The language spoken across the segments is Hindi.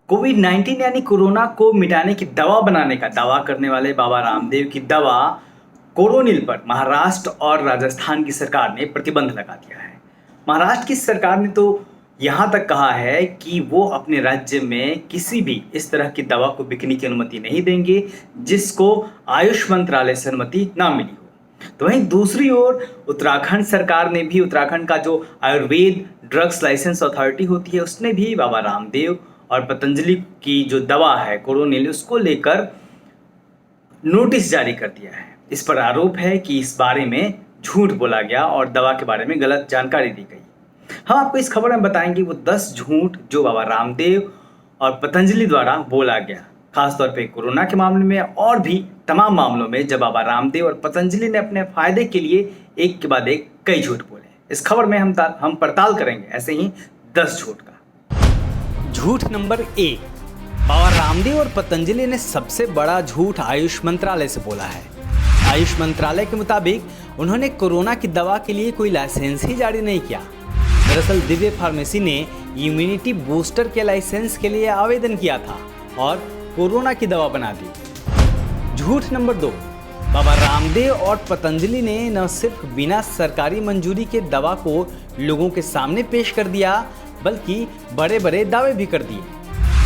कोविड-19 यानी कोरोना को मिटाने की दवा बनाने का दावा करने वाले बाबा रामदेव की दवा कोरोनिल पर महाराष्ट्र और राजस्थान की सरकार ने प्रतिबंध लगा दिया है। महाराष्ट्र की सरकार ने तो यहाँ तक कहा है कि वो अपने राज्य में किसी भी इस तरह की दवा को बिकने की अनुमति नहीं देंगे जिसको आयुष मंत्रालय से अनुमति ना मिली हो। तो वहीं दूसरी ओर उत्तराखंड सरकार ने भी, उत्तराखंड का जो आयुर्वेद ड्रग्स लाइसेंस अथॉरिटी होती है, उसने भी बाबा रामदेव और पतंजलि की जो दवा है कोरोनिल, उसको लेकर नोटिस जारी कर दिया है। इस पर आरोप है कि इस बारे में झूठ बोला गया और दवा के बारे में गलत जानकारी दी गई। हम आपको इस खबर में बताएंगे वो 10 झूठ जो बाबा रामदेव और पतंजलि द्वारा बोला गया, खासतौर पे कोरोना के मामले में और भी तमाम मामलों में जब बाबा रामदेव और पतंजलि ने अपने फायदे के लिए एक के बाद एक कई झूठ बोले। इस खबर में हम पड़ताल करेंगे ऐसे ही 10 झूठ का। झूठ नंबर 1, बाबा रामदेव और पतंजलि ने सबसे बड़ा झूठ आयुष मंत्रालय से बोला है। आयुष मंत्रालय के मुताबिक उन्होंने कोरोना की दवा के लिए कोई लाइसेंस ही जारी नहीं किया। दरअसल दिव्य फार्मेसी ने इम्यूनिटी बूस्टर के लाइसेंस के लिए आवेदन किया था और कोरोना की दवा बना दी। झूठ नंबर 2, बाबा रामदेव और पतंजलि ने न सिर्फ बिना सरकारी मंजूरी के दवा को लोगों के सामने पेश कर दिया बल्कि बड़े बड़े दावे भी कर दिए।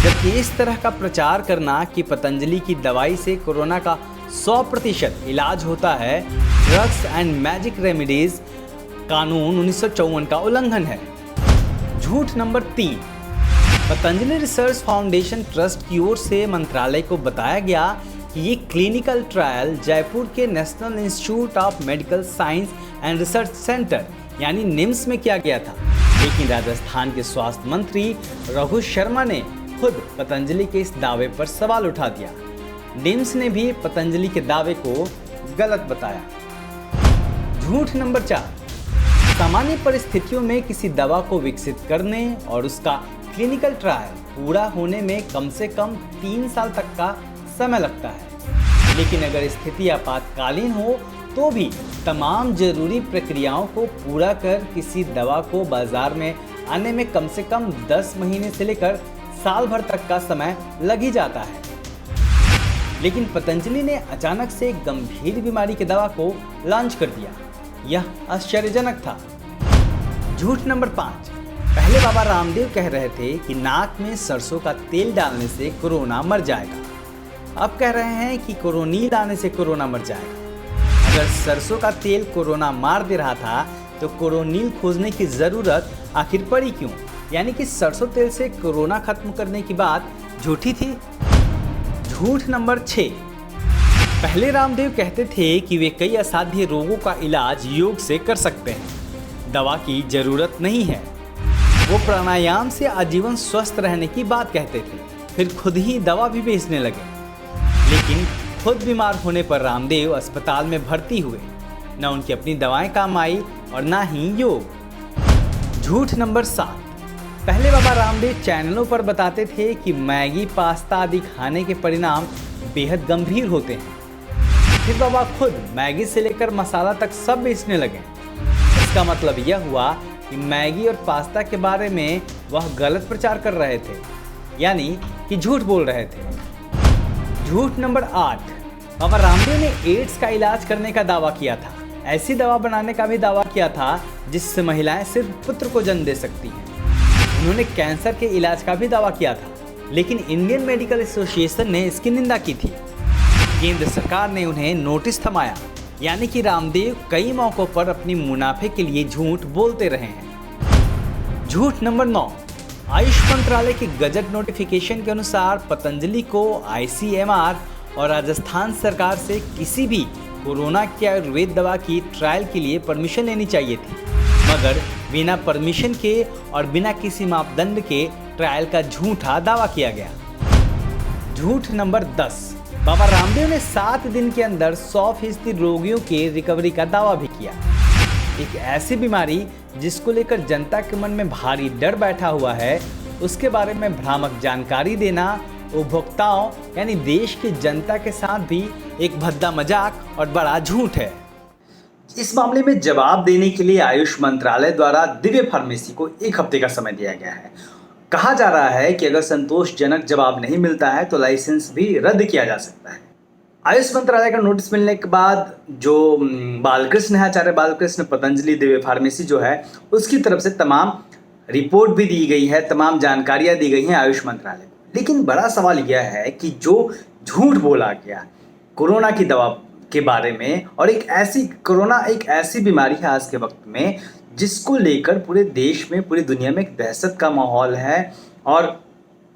जबकि इस तरह का प्रचार करना कि पतंजलि की दवाई से कोरोना का 100% इलाज होता है ड्रग्स एंड मैजिक रेमेडीज कानून 1954 का उल्लंघन है। झूठ number 3, Patanjali research foundation trust की ओर से मंत्रालय को बताया गया कि ये क्लिनिकल ट्रायल जयपुर के national institute of medical science and research centre यानी निम्स में किया गया था। लेकिन राजस्थान के स्वास्थ्य मंत्री रघु शर्मा ने खुद पतंजलि के इस दावे पर सवाल उठा दिया। निम्स ने भी पतंजलि के दावे को गलत बताया। झूठ नंबर 4, सामान्य परिस्थितियों में किसी दवा को विकसित करने और उसका क्लिनिकल ट्रायल पूरा होने में कम से कम 3 साल तक का समय लगता है। लेकिन अगर स्थिति आपातकालीन हो तो भी तमाम जरूरी प्रक्रियाओं को पूरा कर किसी दवा को बाजार में आने में कम से कम 10 महीने से लेकर साल भर तक का समय लग ही जाता है। लेकिन पतंजलि ने अचानक से एक गंभीर बीमारी की दवा को लॉन्च कर दिया। यह आश्चर्यजनक था। झूठ नंबर 5, पहले बाबा रामदेव कह रहे थे कि नाक में सरसों का तेल डालने से कोरोना मर जाएगा। अब कह रहे हैं कि कोरोनिल डालने से कोरोना मर जाएगा। अगर सरसों का तेल कोरोना मार दे रहा था तो कोरोनिल खोजने की जरूरत आखिर पड़ी क्यों? यानी कि सरसों तेल से कोरोना खत्म करने की बात झूठी थी। झूठ नंबर 6, पहले रामदेव कहते थे कि वे कई असाध्य रोगों का इलाज योग से कर सकते हैं, दवा की जरूरत नहीं है। वो प्राणायाम से आजीवन स्वस्थ रहने की बात कहते थे, फिर खुद ही दवा भी बेचने लगे। लेकिन खुद बीमार होने पर रामदेव अस्पताल में भर्ती हुए। न उनकी अपनी दवाएं काम आई और ना ही योग। झूठ नंबर 7, पहले बाबा रामदेव चैनलों पर बताते थे कि मैगी पास्ता आदि खाने के परिणाम बेहद गंभीर होते हैं। फिर बाबा खुद मैगी से लेकर मसाला तक सब बेचने लगे। इसका मतलब यह हुआ कि मैगी और पास्ता के बारे में वह गलत प्रचार कर रहे थे, यानी कि झूठ बोल रहे थे। झूठ नंबर 8, बाबा रामदेव ने एड्स का इलाज करने का दावा किया था। ऐसी दवा बनाने का भी दावा किया था जिससे महिलाएं सिर्फ पुत्र को जन्म दे सकती हैं। उन्होंने कैंसर के इलाज का भी दावा किया था, लेकिन इंडियन मेडिकल एसोसिएशन ने इसकी निंदा की थी। केंद्र सरकार ने उन्हें नोटिस थमाया, यानी कि रामदेव कई मौकों पर अपनी मुनाफे के लिए झूठ बोलते रहे हैं। झूठ नंबर 9, आयुष मंत्रालय के गजट नोटिफिकेशन के अनुसार पतंजलि को ICMR और राजस्थान सरकार से किसी भी कोरोना की आयुर्वेद दवा की ट्रायल के लिए परमिशन लेनी चाहिए थी, मगर बिना परमिशन के और बिना किसी मापदंड के ट्रायल का झूठा दावा किया गया। झूठ नंबर 10, बाबा रामदेव ने 7 दिन के अंदर 100% रोगियों के रिकवरी का दावा भी किया। एक ऐसी बीमारी जिसको लेकर जनता के मन में भारी डर बैठा हुआ है, उसके बारे में भ्रामक जानकारी देना उपभोक्ताओं यानी देश की जनता के साथ भी एक भद्दा मजाक और बड़ा झूठ है। इस मामले में जवाब देने के लिए आयुष मंत्रालय द्वारा दिव्य फार्मेसी को 1 हफ्ते का समय दिया गया है कहा जा रहा है कि अगर संतोषजनक जवाब नहीं मिलता है तो लाइसेंस भी रद्द किया जा सकता है। आयुष मंत्रालय का नोटिस मिलने के बाद जो बालकृष्ण है, आचार्य बालकृष्ण पतंजलि दिव्य फार्मेसी जो है, उसकी तरफ से तमाम रिपोर्ट भी दी गई है, तमाम जानकारियां दी गई हैं आयुष मंत्रालय को। लेकिन बड़ा सवाल यह है कि जो झूठ बोला गया कोरोना की दवा के बारे में, और कोरोना एक ऐसी बीमारी है आज के वक्त में जिसको लेकर पूरे देश में, पूरी दुनिया में एक दहशत का माहौल है और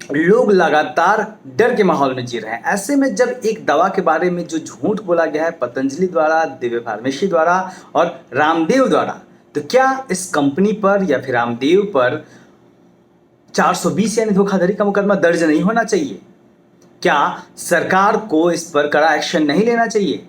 लोग लगातार डर के माहौल में जी रहे हैं। ऐसे में जब एक दवा के बारे में जो झूठ बोला गया है पतंजलि द्वारा, दिव्य फार्मेसी द्वारा और रामदेव द्वारा, तो क्या इस कंपनी पर या फिर रामदेव पर 420 यानी धोखाधड़ी का मुकदमा दर्ज नहीं होना चाहिए? क्या सरकार को इस पर कड़ा एक्शन नहीं लेना चाहिए?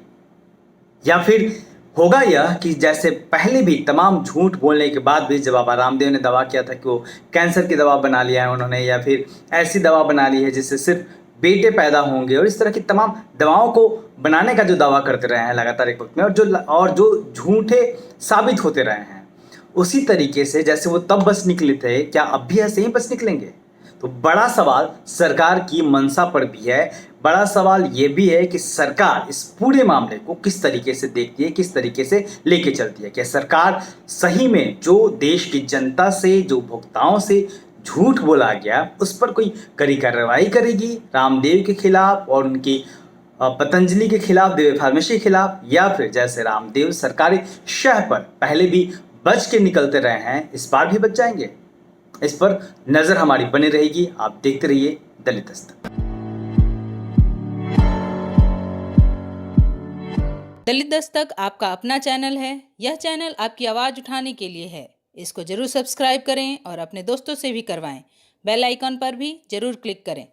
या फिर होगा यह कि जैसे पहले भी तमाम झूठ बोलने के बाद भी, जब बाबा रामदेव ने दावा किया था कि वो कैंसर की दवा बना लिया है उन्होंने, या फिर ऐसी दवा बना ली है जिससे सिर्फ बेटे पैदा होंगे, और इस तरह की तमाम दवाओं को बनाने का जो दावा करते रहे हैं लगातार एक वक्त में, और जो झूठे साबित होते रहे हैं, उसी तरीके से जैसे वो तब बच निकले थे, क्या अब भी ऐसे ही बच निकलेंगे? तो बड़ा सवाल सरकार की मंशा पर भी है। बड़ा सवाल ये भी है कि सरकार इस पूरे मामले को किस तरीके से देखती है, किस तरीके से लेके चलती है। क्या सरकार सही में जो देश की जनता से, जो उपभोक्ताओं से झूठ बोला गया, उस पर कोई कड़ी कार्रवाई करेगी रामदेव के खिलाफ और उनकी पतंजलि के खिलाफ, दिव्य फार्मेसी के खिलाफ, या फिर जैसे रामदेव सरकारी शह पर पहले भी बच के निकलते रहे हैं, इस बार भी बच जाएंगे? इस पर नजर हमारी बनी रहेगी। आप देखते रहिए दलित दस्तक। दलित दस्तक आपका अपना चैनल है। यह चैनल आपकी आवाज उठाने के लिए है। इसको जरूर सब्सक्राइब करें और अपने दोस्तों से भी करवाएं। बेल आइकॉन पर भी जरूर क्लिक करें।